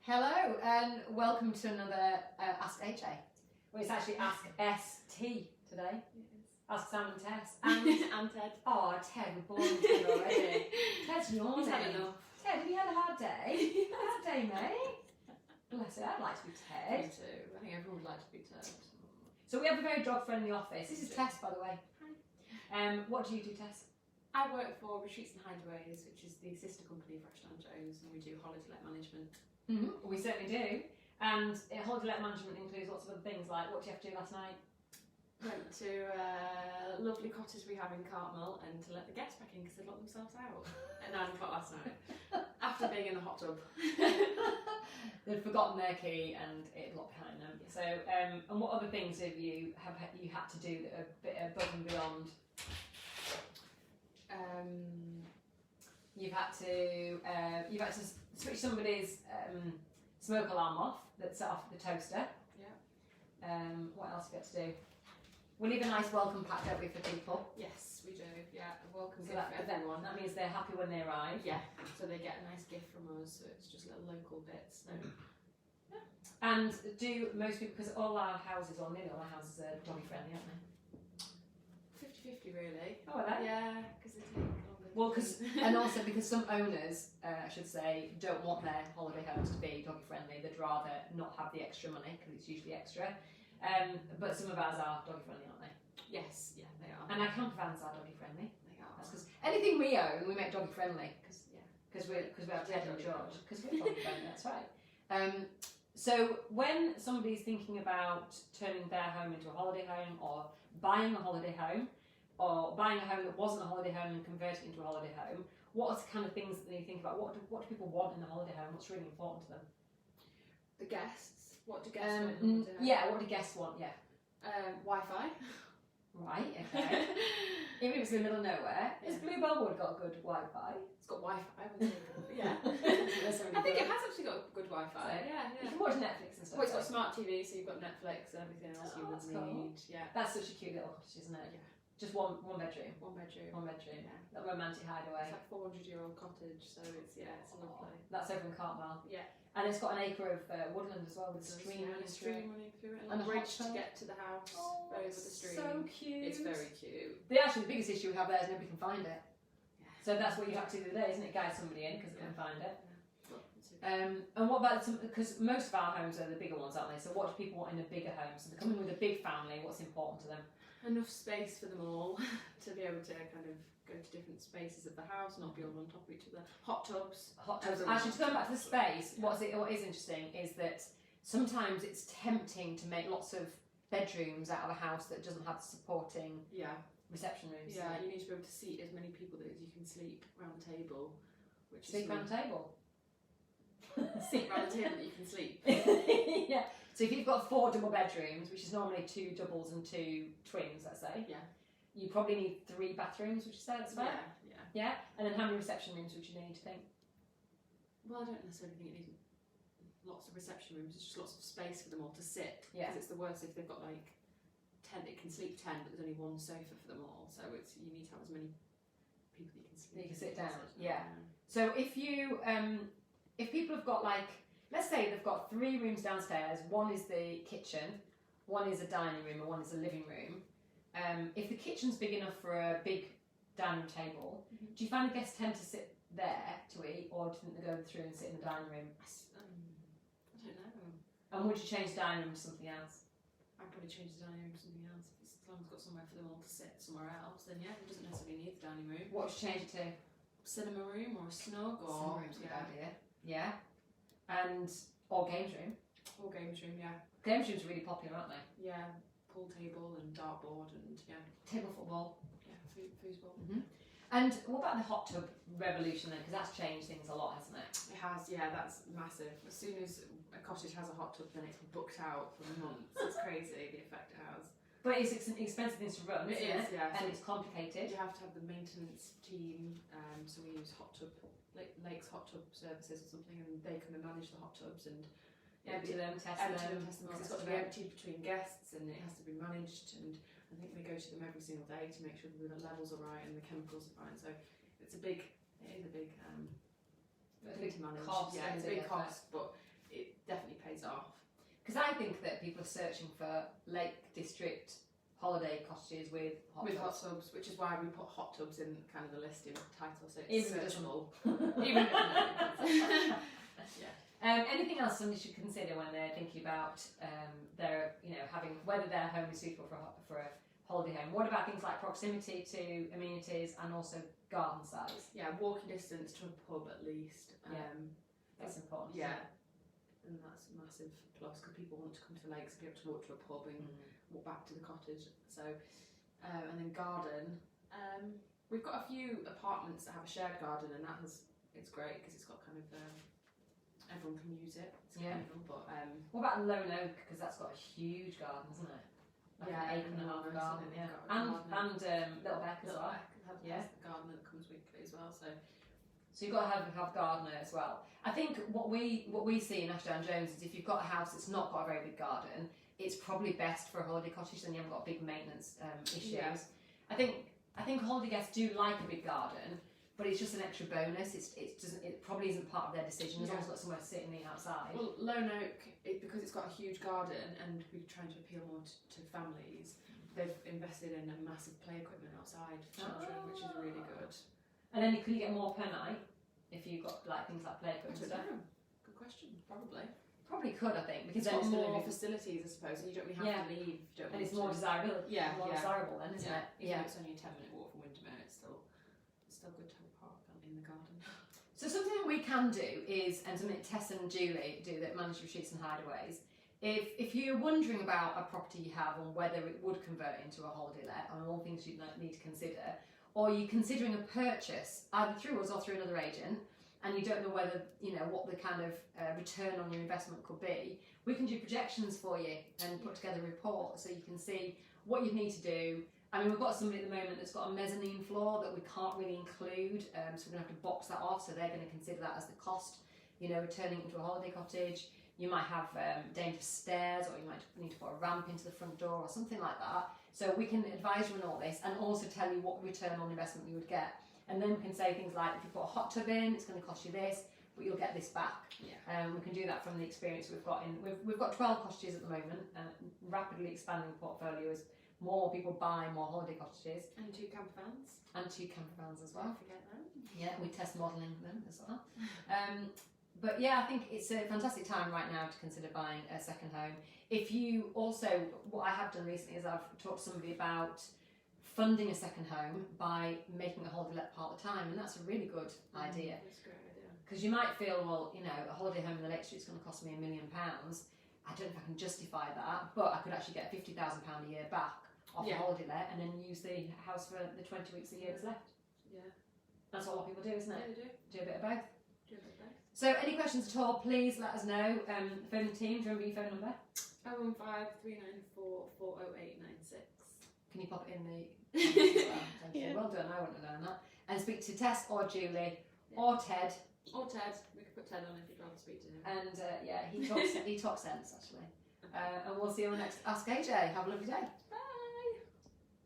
Hello and welcome to another Ask AJ. Well, it's actually Ask ST today. Yes. Ask Sam and Tess. And Ted. Oh, Ted, we're boring Ted already. Ted's yawning. He's had enough. Ted, have you had a hard day? Hard day, mate. Bless it, I'd like to be Me Ted. too. I think everyone would like to be Ted. So we have a very dog-friendly office. This is Tess, by the way. Hi. What do you do, Tess? I work for Retreats and Hideaways, which is the sister company of Ashton Jones, and we do holiday let management. We certainly do. And holiday let management includes lots of other things like what do you have to do last night? Went to a lovely cottage we have in Cartmel and to let the guests back in because they'd locked themselves out at 9 o'clock last night after being in the hot tub. They'd forgotten their key and it locked behind them. So, and what other things have you had to do that are a bit above and beyond? You've had to switch somebody's smoke alarm off that set off the toaster. Yeah. What else have you had to do? We leave a nice welcome pack, don't we, for people? Yes, we do. Yeah, a welcome So gift that, for everyone. that means they're happy when they arrive. Yeah, so they get a nice gift from us. So it's just little local bits. So. And do most people, because all our houses, or nearly all our houses, are doggy friendly, aren't they? 50-50 really. Oh, are they? Yeah, because they take longer. Well, and also because some owners, I should say, don't want their holiday homes to be doggy friendly. They'd rather not have the extra money because it's usually extra. But some of ours are doggy friendly, aren't they? Yes, yeah, they are. And our camper vans are doggy friendly. They are. That's because anything we own, we make doggy friendly. Because we have Ted and doggy George. friendly. Because we're doggy friendly. That's right. So when somebody's thinking about turning their home into a holiday home, or buying a holiday home, or buying a home that wasn't a holiday home and converting it into a holiday home, what are the kind of things that they think about? What do people want in a holiday home? What's really important to them? The guests. What do guests want? Yeah, what do guests want? Yeah. Wi-Fi. Right, okay. Even if it's in the middle of nowhere. Has Bluebell Wood got good Wi-Fi? It's got Wi-Fi. Yeah. I think it has actually got good Wi-Fi. Yeah. You can watch Netflix and stuff. Well, it's got smart TV, so you've got Netflix and everything else you would that's cool. need. Yeah. That's such a cute little cottage, isn't it? Yeah. Just one bedroom. One bedroom. One bedroom. Yeah. That romantic hideaway. It's like 400-year-old cottage, so it's lovely. That's over in Cartmel. Yeah. And it's got an acre of woodland as well with a stream running through it. And a a bridge hot to tub. get to the house over the stream. So cute. It's very cute. The biggest issue we have there is nobody can find it. Yeah. So that's what you have to do today, isn't it? Guide somebody in because they can find it. Yeah. And what about because most of our homes are the bigger ones, aren't they? So what do people want in a bigger home? So they're coming with a big family. What's important to them? Enough space for them all to be able to kind of go to different spaces of the house, not be all on top of each other. Hot tubs. Actually, to go back to the space, what is interesting is that sometimes it's tempting to make lots of bedrooms out of a house that doesn't have supporting reception rooms. Yeah, you need to be able to seat as many people as you can sleep around the table. Sleep around the table. Seat around the table that you can sleep. Yeah. So if you've got 4 double bedrooms, which is normally 2 doubles and 2 twins, let's say. Yeah. You probably need 3 bathrooms, which is that's fair. Yeah. Yeah. And then how many reception rooms would you need? Think. Well, I don't necessarily think it needs lots of reception rooms. It's just lots of space for them all to sit. Yeah. Because it's the worst if they've got like 10. It can sleep 10, but there's only one sofa for them all. So you need to have as many people that you can sleep. You can sit down. Yeah. So if people have got like, let's say they've got 3 rooms downstairs, one is the kitchen, one is a dining room, and one is a living room. If the kitchen's big enough for a big dining room table, do you find the guests tend to sit there to eat, or do you think they go through and sit in the dining room? I don't know. And would you change the dining room to something else? I'd probably change the dining room to something else. If as long as it's got somewhere for them all to sit somewhere else, then yeah, it doesn't necessarily need the dining room. What would you change it to? Cinema room or a snug or Cinema room's a good idea. Yeah. Or games room. Or games room, yeah. Games rooms are really popular, aren't they? Yeah, pool table and dartboard and Table football. Yeah, foosball. And what about the hot tub revolution then? Because that's changed things a lot, hasn't it? It has, yeah, that's massive. As soon as a cottage has a hot tub, then it's booked out for months. It's crazy the effect it has. But it's an expensive thing to run, isn't it? Yeah. And So it's complicated. you have to have the maintenance team, so we use Lakes hot tub services or something, and they come and manage the hot tubs and Empty them, test them. because it's got to be emptied between guests and it has to be managed, and I think we go to them every single day to make sure that the levels are right and the chemicals are fine. So it is a big thing to manage. Cost, yeah, it's a big cost, but days off. Because I think that people are searching for Lake District holiday cottages with hot hot tubs, which is why we put hot tubs in kind of the listing title, so it's Even searchable. Even Yeah. anything else somebody should consider when they're thinking about their, having whether their home is suitable for a holiday home? What about things like proximity to amenities and also garden size? Yeah, walking distance to a pub at least. That's important. Yeah, and that's a massive plus because people want to come to the lakes and be able to walk to a pub and walk back to the cottage. So, and then garden. We've got a few apartments that have a shared garden, and it's great because it's got kind of everyone can use it. It's kind of, but what about Lone Oak? Because that's got a huge garden, hasn't it? Like an acre and a half garden. Yeah. And Little Beck as well. Has the gardener that comes weekly as well. So you've got to have gardener as well. I think what we see in Ashdown Jones is if you've got a house that's not got a very big garden, it's probably best for a holiday cottage, then you haven't got big maintenance issues. Yeah. I think holiday guests do like a big garden, but it's just an extra bonus. It probably isn't part of their decision as long as it's got somewhere to sit and eat outside. Well, Lone Oak, because it's got a huge garden and we're trying to appeal more to families, they've invested in a massive play equipment outside for children, which is really good. And then could you get more per night if you've got like things like play equipment and stuff? Good question. Probably could, I think, because it's got more facilities, I suppose, and you don't really have to leave. You don't and it's more desirable. More desirable then, isn't it? Even if it's only a 10-minute walk from Windermere, it's still good to have a park in the garden. So something that we can do is, and something Tess and Julie do that manage retreats and hideaways, if you're wondering about a property you have and whether it would convert into a holiday let, and all things you need to consider, or you're considering a purchase either through us or through another agent, and you don't know whether what the kind of return on your investment could be, we can do projections for you and put together a report so you can see what you need to do. I mean, we've got somebody at the moment that's got a mezzanine floor that we can't really include, so we're going to have to box that off, so they're going to consider that as the cost, turning it into a holiday cottage. You might have dangerous stairs, or you might need to put a ramp into the front door or something like that. So we can advise you on all this and also tell you what return on investment you would get. And then we can say things like, if you put a hot tub in, it's going to cost you this, but you'll get this back. We can do that from the experience we've got in. We've got 12 cottages at the moment, rapidly expanding the portfolio as more people buy more holiday cottages. And 2 camper vans. And 2 camper vans as well. Don't forget them. Yeah, we test modelling them as well. But yeah, I think it's a fantastic time right now to consider buying a second home. If you also, what I have done recently is I've talked to somebody about funding a second home by making a holiday let part of the time, and that's a really good idea. That's a great idea. Because you might feel, well, a holiday home in the Lake District is going to cost me £1 million. I don't know if I can justify that, but I could actually get £50,000 a year back off a holiday let and then use the house for the 20 weeks a year that's left. Yeah. That's what a lot of people do, isn't it? Yeah, they do. Do a bit of both. So any questions at all, please let us know. Phone the team. Do you remember your phone number? 015 394 40896. Can you pop it in the... Thank you. Well done, I wouldn't have known that. And speak to Tess or Julie or Ted. Or Ted. We could put Ted on if you'd rather speak to him. And he talks sense actually. And we'll see you on the next Ask AJ. Have a lovely day. Bye.